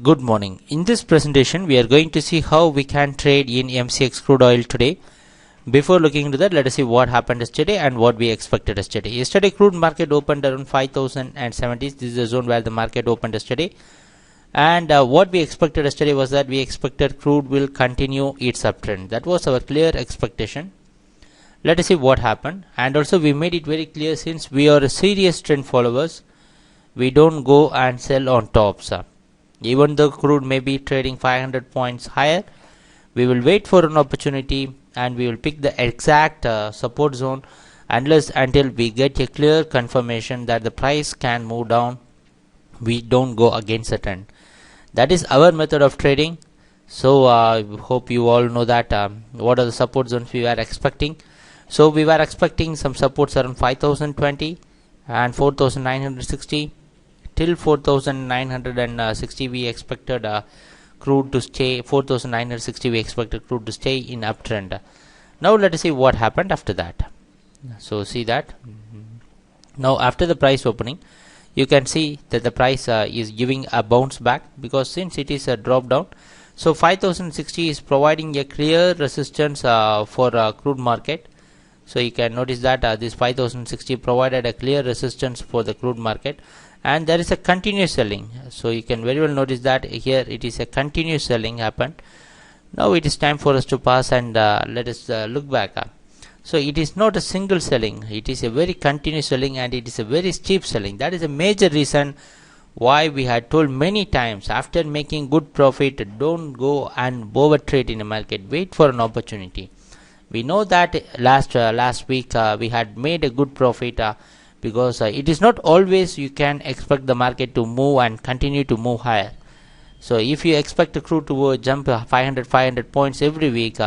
Good morning. In this presentation, we are going to see how we can trade in MCX crude oil today. Before looking into that, let us see what happened yesterday and what we expected yesterday. Yesterday, crude market opened around 5070. This is the zone where the market opened yesterday. And what we expected yesterday was that we expected crude will continue its uptrend. That was our clear expectation. Let us see what happened. And also, we made it very clear, since we are a serious trend followers, we don't go and sell on tops. Even though crude may be trading 500 points higher, we will wait for an opportunity and we will pick the exact support zone until we get a clear confirmation that the price can move down. We don't go against the trend. That is our method of trading. So hope you all know that what are the support zones we were expecting. So we were expecting some supports around 5020 and 4960. Till 4960 we expected crude to stay. 4960 we expected crude to stay in uptrend. Now let us see what happened after that. So see that now after the price opening, you can see that the price is giving a bounce back, because since it is a drop down, so 5060 is providing a clear resistance for crude market. So you can notice that this 5060 provided a clear resistance for the crude market, and there is a continuous selling. So you can very well notice that here it is a continuous selling happened. Now it is time for us to pass and let us look back. So it is not a single selling, it is a very continuous selling, and it is a very steep selling. That is a major reason why we had told many times, after making good profit, don't go and over trade in the market, wait for an opportunity. We know that last week we had made a good profit, because it is not always you can expect the market to move and continue to move higher. So if you expect the crude to jump 500 points every week,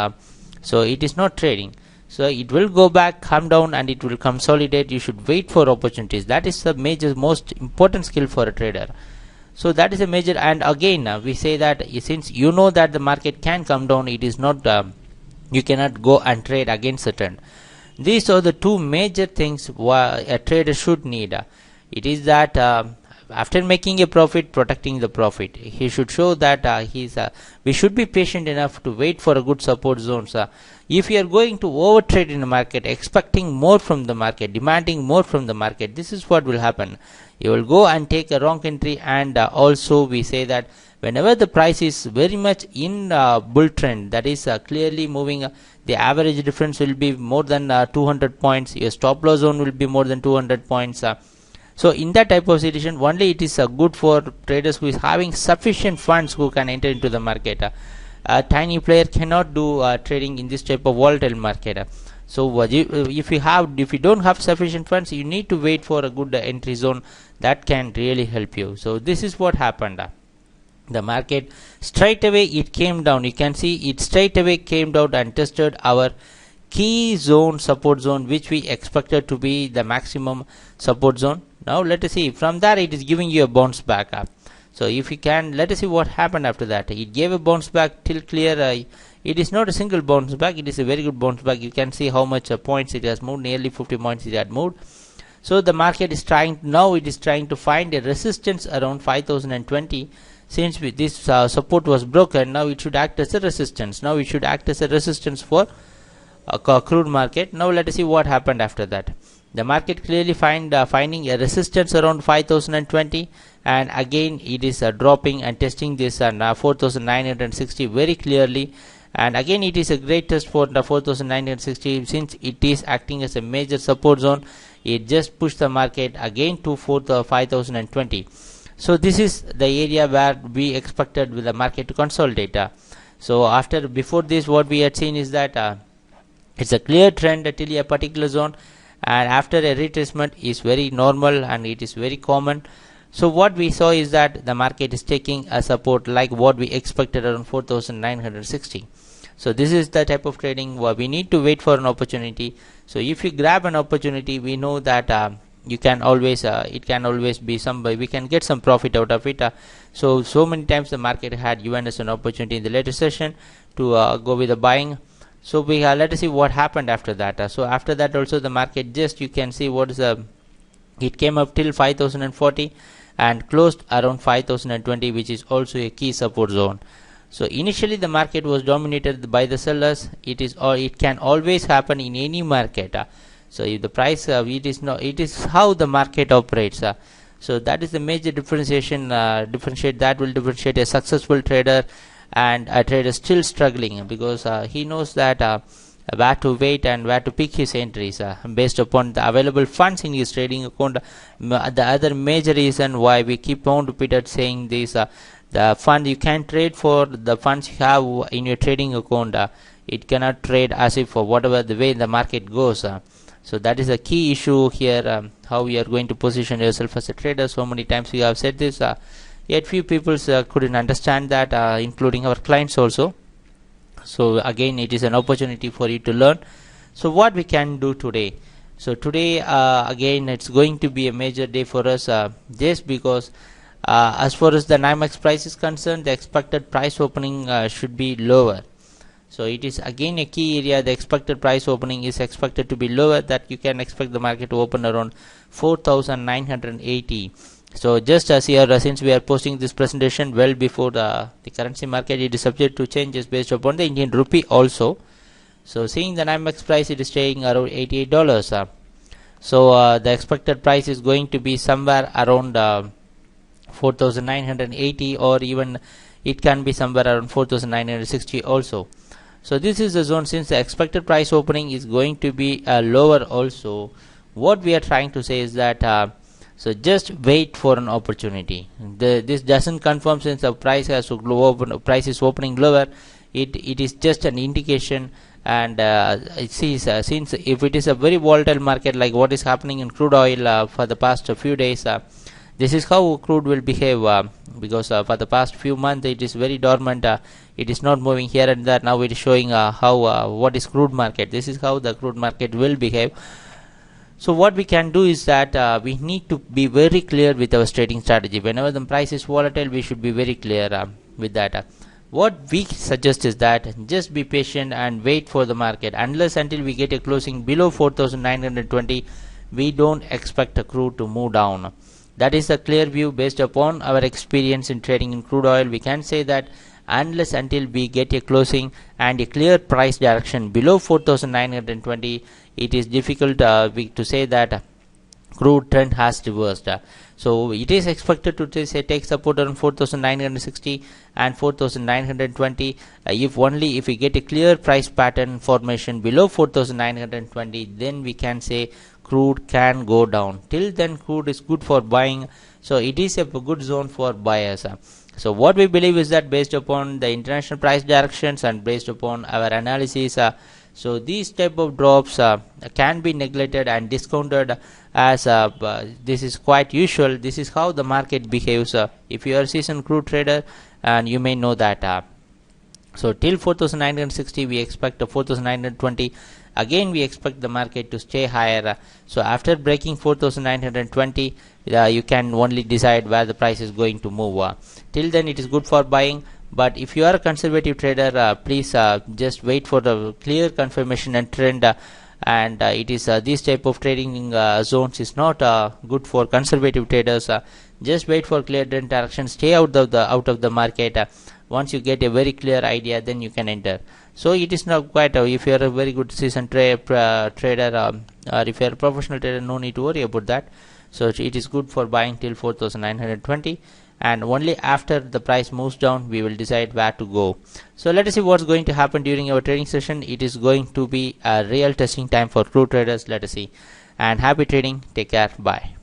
so it is not trading. So it will go back, come down, and it will consolidate. You should wait for opportunities. That is the major, most important skill for a trader. So that is a major. And again, we say that since you know that the market can come down, it is not you cannot go and trade against the trend. These are the two major things a trader should need. It is that after making a profit, protecting the profit. He should show that we should be patient enough to wait for a good support zones. If you are going to overtrade in the market, expecting more from the market, demanding more from the market, this is what will happen. You will go and take a wrong entry. And also we say that whenever the price is very much in bull trend, that is clearly moving, the average difference will be more than 200 points. Your stop loss zone will be more than 200 points. So in that type of situation, only it is good for traders who is having sufficient funds who can enter into the market. A tiny player cannot do trading in this type of volatile market. So if you don't have sufficient funds, you need to wait for a good entry zone that can really help you. So this is what happened. The market straight away it came down. You can see it straight away came down and tested our key zone, support zone, which we expected to be the maximum support zone. Now let us see, from there it is giving you a bounce back up. So if you can, let us see what happened after that. It gave a bounce back till clear. It is not a single bounce back, it is a very good bounce back. You can see how much points it has moved, nearly 50 points it had moved. So the market is trying to find a resistance around 5020. Since this support was broken, now it should act as a resistance. Now it should act as a resistance for crude market. Now let us see what happened after that. The market clearly finding a resistance around 5020, and again it is dropping and testing this 4960 very clearly. And again it is a great test for the 4960, since it is acting as a major support zone. It just pushed the market again to 5020. So this is the area where we expected with the market to consolidate. So before this, what we had seen is that it's a clear trend till a particular zone, and after a retracement is very normal and it is very common. So what we saw is that the market is taking a support like what we expected around 4960. So this is the type of trading where we need to wait for an opportunity. So if you grab an opportunity, we know that you can always it can always be we can get some profit out of it. So many times the market had given us an opportunity in the later session to go with the buying. So we let us see what happened after that. So after that also the market, just you can see what is it came up till 5040, and closed around 5020, which is also a key support zone. So initially the market was dominated by the sellers. It can always happen in any market. So if the price it is how the market operates. So that is the major differentiate that will differentiate a successful trader and a trader still struggling, because he knows that where to wait and where to pick his entries based upon the available funds in his trading account. The other major reason why we keep on repeated saying this, the fund you can trade for the funds you have in your trading account, it cannot trade as if for whatever the way the market goes. So that is a key issue here, how you are going to position yourself as a trader. So many times we have said this, yet few people couldn't understand that, including our clients also. So again, it is an opportunity for you to learn. So what we can do today? So today again, it's going to be a major day for us, just because as far as the NYMEX price is concerned, the expected price opening should be lower. So it is again a key area. The expected price opening is expected to be lower, that you can expect the market to open around 4,980. So just as here, since we are posting this presentation well before the currency market, it is subject to changes based upon the Indian rupee also. So seeing the NYMEX price, it is staying around $88. So the expected price is going to be somewhere around 4,980, or even it can be somewhere around 4,960 also. So this is the zone. Since the expected price opening is going to be lower also, what we are trying to say is that so just wait for an opportunity. This doesn't confirm, since the price has to open, price is opening lower. It is just an indication, and it sees since if it is a very volatile market like what is happening in crude oil for the past few days, this is how crude will behave, because for the past few months it is very dormant. It is not moving here and there. Now it is showing how what is crude market. This is how the crude market will behave. So what we can do is that we need to be very clear with our trading strategy. Whenever the price is volatile, we should be very clear with that. What we suggest is that just be patient and wait for the market. Unless until we get a closing below 4,920, we don't expect a crude to move down. That is a clear view based upon our experience in trading in crude oil. We can say that unless until we get a closing and a clear price direction below 4,920, it is difficult to say that crude trend has reversed. So it is expected to take support around 4,960 and 4,920. If we get a clear price pattern formation below 4,920, then we can say crude can go down. Till then, crude is good for buying. So it is a good zone for buyers. So what we believe is that based upon the international price directions and based upon our analysis, so these type of drops can be neglected and discounted, as this is quite usual. This is how the market behaves. If you are a seasoned crude trader, and you may know that. So till 4,960 we expect 4,920. Again we expect the market to stay higher. So after breaking 4,920, you can only decide where the price is going to move. Till then it is good for buying. But if you are a conservative trader, please just wait for the clear confirmation and trend. And it is this type of trading zones is not good for conservative traders. Just wait for clear trend direction. Stay out of the market. Once you get a very clear idea, then you can enter. So it is not quite. If you are a very good seasoned trader, or if you are a professional trader, no need to worry about that. So it is good for buying till 4,920. And only after the price moves down, we will decide where to go. So let us see what's going to happen during our trading session. It is going to be a real testing time for crude traders. Let us see. And happy trading. Take care. Bye.